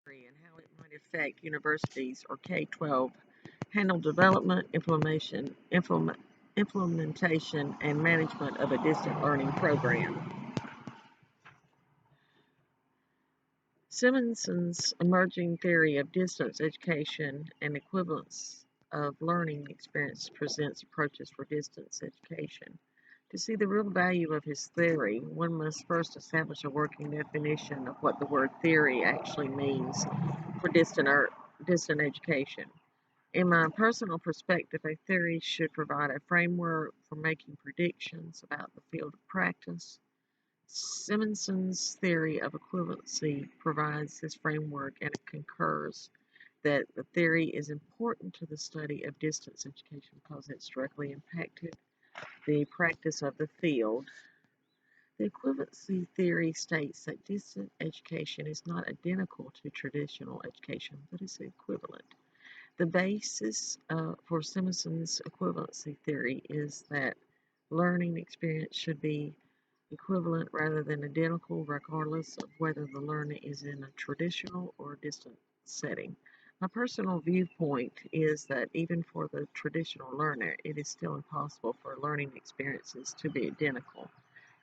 and how it might affect universities or K-12 handle development, implementation, and management of a distant learning program. Simonson's emerging theory of distance education and equivalence of learning experience presents approaches for distance education. To see the real value of his theory, one must first establish a working definition of what the word theory actually means for distant education. In my personal perspective, a theory should provide a framework for making predictions about the field of practice. Simonson's theory of equivalency provides this framework and it concurs that the theory is important to the study of distance education because it's directly impacted the practice of the field. The equivalency theory states that distant education is not identical to traditional education, but is equivalent. The basis for Simonson's equivalency theory is that learning experience should be equivalent rather than identical, regardless of whether the learner is in a traditional or distant setting. My personal viewpoint is that even for the traditional learner, it is still impossible for learning experiences to be identical.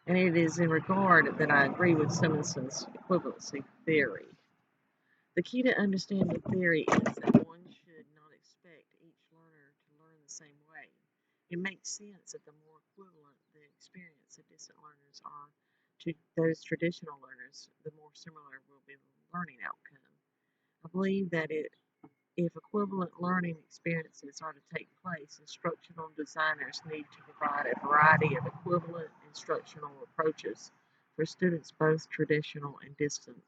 And it is in regard that I agree with Simonson's equivalency theory. The key to understand the theory is that one should not expect each learner to learn the same way. It makes sense that the more equivalent the experience of distant learners are to those traditional learners, the more similar will be the learning outcome. I believe that if equivalent learning experiences are to take place, instructional designers need to provide a variety of equivalent instructional approaches for students, both traditional and distant,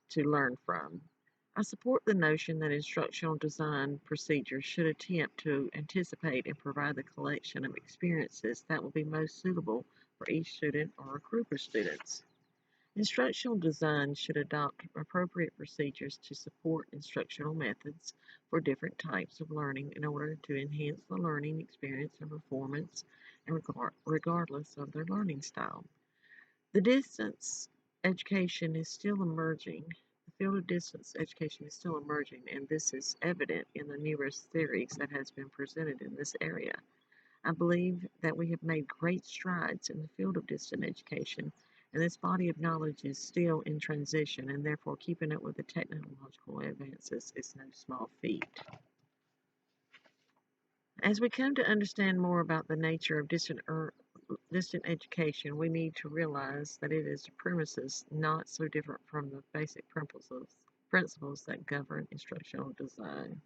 to learn from. I support the notion that instructional design procedures should attempt to anticipate and provide the collection of experiences that will be most suitable for each student or a group of students. Instructional design should adopt appropriate procedures to support instructional methods for different types of learning in order to enhance the learning experience and performance, and regardless of their learning style. The distance education is still emerging. The field of distance education is still emerging, and this is evident in the numerous theories that has been presented in this area. I believe that we have made great strides in the field of distant education, and this body of knowledge is still in transition, and therefore keeping up with the technological advances is no small feat. As we come to understand more about the nature of distant education, we need to realize that it is premises not so different from the basic principles that govern instructional design.